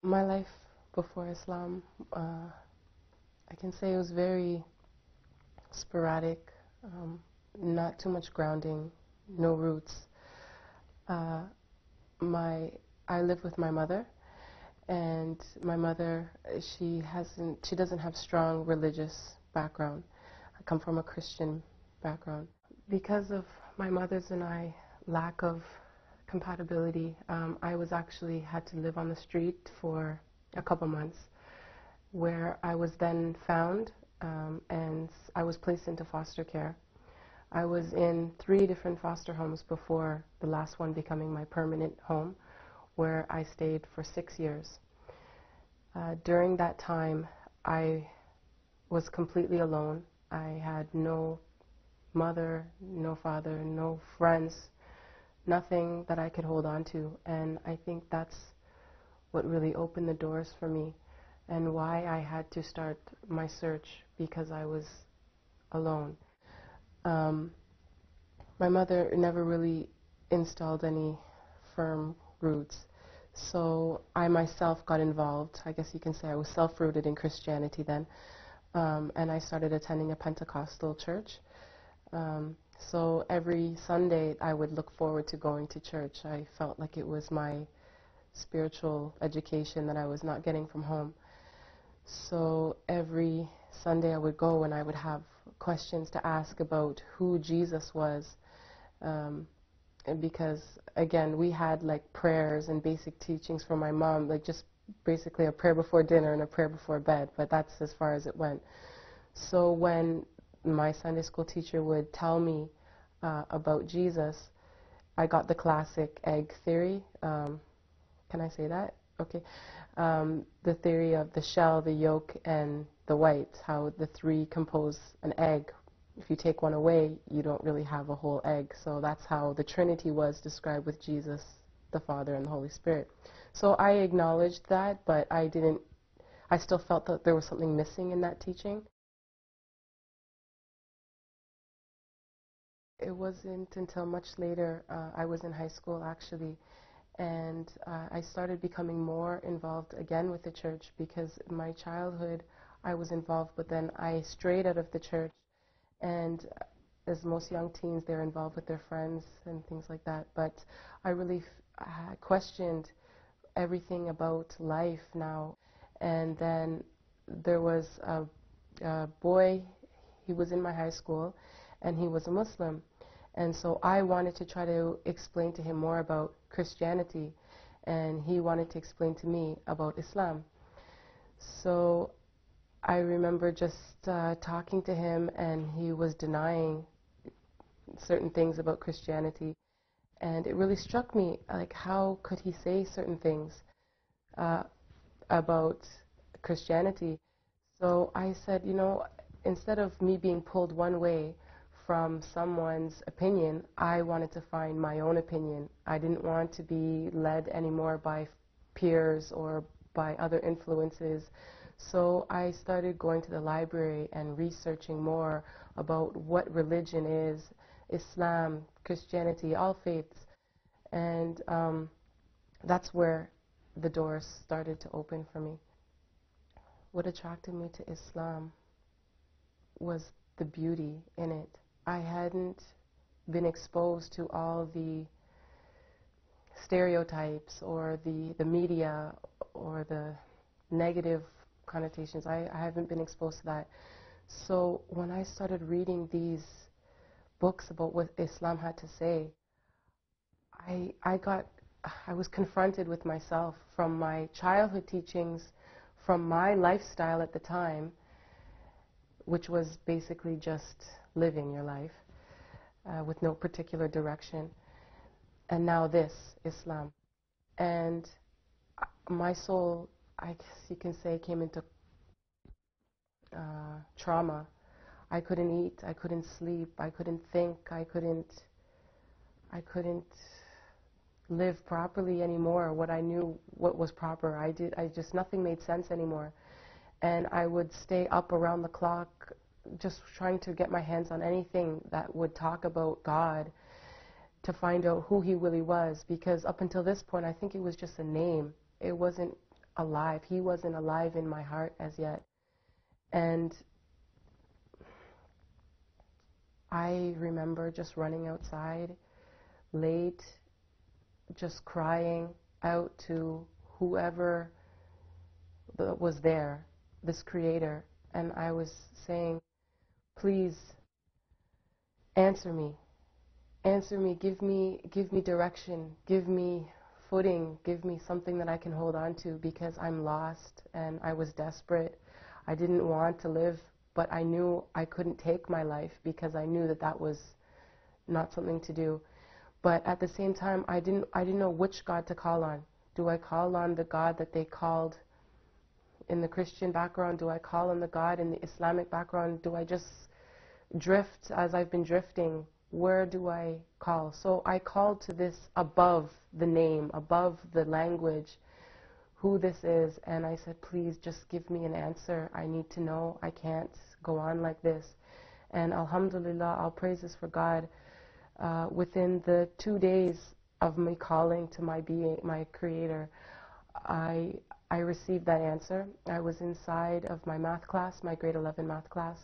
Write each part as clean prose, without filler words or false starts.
My life before Islam, I can say it was very sporadic, not too much grounding, no roots. Uh, my I live with my mother, and my mother, she doesn't have strong religious background. I come from a Christian background. Because of my mother's and I lack of compatibility, I was actually had to live on the street for a couple months, where I was then found, and I was placed into foster care. I was in 3 different foster homes before the last one becoming my permanent home, where I stayed for 6 years. During that time, I was completely alone. I had no mother, no father, no friends, nothing that I could hold on to. And I think that's what really opened the doors for me and why I had to start my search, because I was alone. My mother never really installed any firm roots, so I myself got involved. I guess you can say I was self-rooted in Christianity then, and I started attending a Pentecostal church. So every Sunday I would look forward to going to church. I felt like it was my spiritual education that I was not getting from home. So every Sunday I would go and I would have questions to ask about who Jesus was. And because, again, we had like prayers and basic teachings from my mom, like just basically a prayer before dinner and a prayer before bed, but that's as far as it went. So when my Sunday school teacher would tell me about Jesus, I got the classic egg theory. Can I say that? Okay. The theory of the shell, the yolk, and the white, how the 3 compose an egg. If you take one away, you don't really have a whole egg. So that's how the Trinity was described with Jesus, the Father, and the Holy Spirit. So I acknowledged that, but I still felt that there was something missing in that teaching. It wasn't until much later, I was in high school actually, and I started becoming more involved again with the church, because in my childhood I was involved, but then I strayed out of the church. And as most young teens, they're involved with their friends and things like that. But I really questioned everything about life now. And then there was a boy, he was in my high school, and he was a Muslim. And so I wanted to try to explain to him more about Christianity, and he wanted to explain to me about Islam. So I remember just talking to him, and he was denying certain things about Christianity, and it really struck me, like, how could he say certain things about Christianity? So I said, you know, instead of me being pulled one way from someone's opinion, I wanted to find my own opinion. I didn't want to be led anymore by peers or by other influences. So I started going to the library and researching more about what religion is, Islam, Christianity, all faiths. And that's where the doors started to open for me. What attracted me to Islam was the beauty in it. I hadn't been exposed to all the stereotypes or the media or the negative connotations. I haven't been exposed to that. So when I started reading these books about what Islam had to say, I was confronted with myself from my childhood teachings, from my lifestyle at the time, which was basically just living your life with no particular direction, and now this, Islam. And my soul, I guess you can say, came into trauma. I couldn't eat, I couldn't sleep, I couldn't think, I couldn't live properly anymore. What I knew, what was proper, nothing made sense anymore. And I would stay up around the clock just trying to get my hands on anything that would talk about God, to find out who He really was, because up until this point I think it was just a name. It wasn't alive. He wasn't alive in my heart as yet. And I remember just running outside late, just crying out to whoever was there, this creator, and I was saying, please answer me, give me direction, give me footing, give me something that I can hold on to, because I'm lost and I was desperate. I didn't want to live, but I knew I couldn't take my life because I knew that that was not something to do. But at the same time, I didn't know which God to call on. Do I call on the God that they called in the Christian background? Do I call on the God in the Islamic background? Do I just drift as I've been drifting? Where do I call? So I called to this above the name, above the language, who this is, and I said, please just give me an answer. I need to know. I can't go on like this. And alhamdulillah, all praises for God. Within the 2 days of me calling to my being, my creator, I received that answer. I was inside of my math class, my grade 11 math class,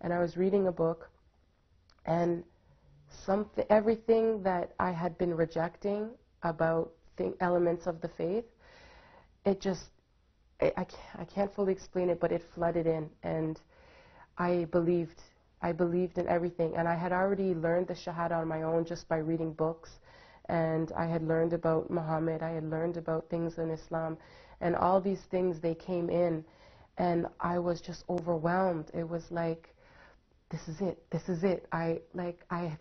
and I was reading a book, and everything that I had been rejecting about elements of the faith, it just, I can't fully explain it, but it flooded in, and I believed in everything. And I had already learned the Shahada on my own just by reading books, and I had learned about Muhammad, I had learned about things in Islam, and all these things, they came in, and I was just overwhelmed. It was like, this is it. I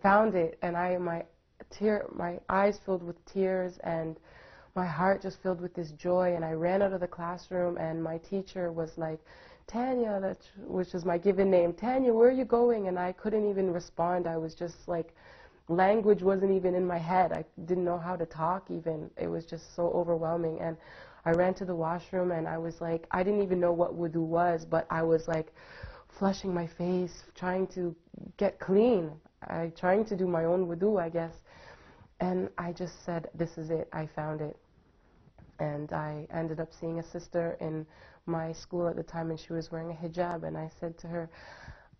found it, and my eyes filled with tears, and my heart just filled with this joy, and I ran out of the classroom, and my teacher was like, Tanya, which is my given name, Tanya, where are you going? And I couldn't even respond. I was just like, language wasn't even in my head. I didn't know how to talk even. It was just so overwhelming. And I ran to the washroom, and I was like, I didn't even know what wudu was, but I was like flushing my face, trying to get clean, trying to do my own wudu, I guess. And I just said, this is it. I found it. And I ended up seeing a sister in my school at the time, and she was wearing a hijab, and I said to her,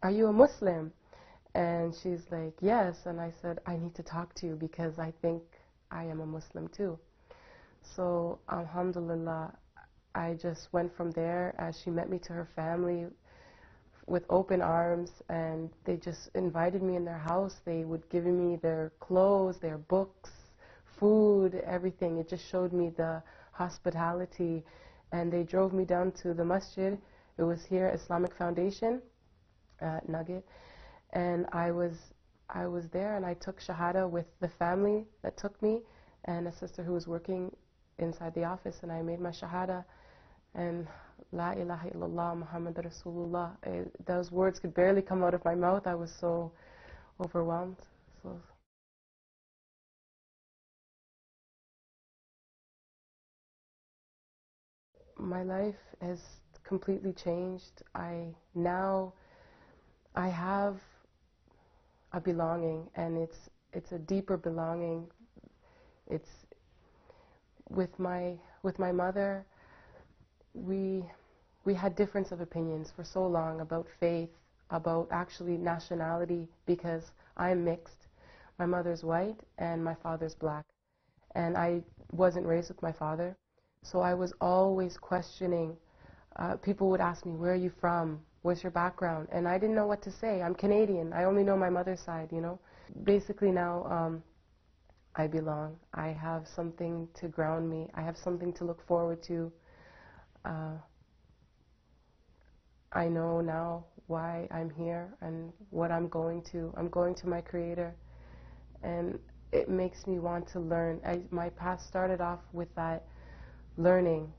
are you a Muslim? And she's like, yes. And I said, I need to talk to you because I think I am a Muslim too. So alhamdulillah, I just went from there as she met me to her family with open arms, and they just invited me in their house. They would give me their clothes, their books, food, everything. It just showed me the hospitality, and they drove me down to the masjid. It was here, Islamic Foundation, Nugget, and I was there, and I took Shahada with the family that took me, and a sister who was working inside the office, and I made my Shahada, and La ilaha illallah Muhammad Rasulullah. Those words could barely come out of my mouth. I was so overwhelmed. So my life has completely changed. Now I have a belonging, and it's a deeper belonging. It's with my mother. We had difference of opinions for so long about faith, about actually nationality, because I'm mixed. My mother's white and my father's black, and I wasn't raised with my father, so I was always questioning. People would ask me, where are you from? What's your background? And I didn't know what to say. I'm Canadian. I only know my mother's side, you know. Basically now, I belong. I have something to ground me. I have something to look forward to. I know now why I'm here and what I'm going to. I'm going to my Creator, and it makes me want to learn. My past started off with that learning.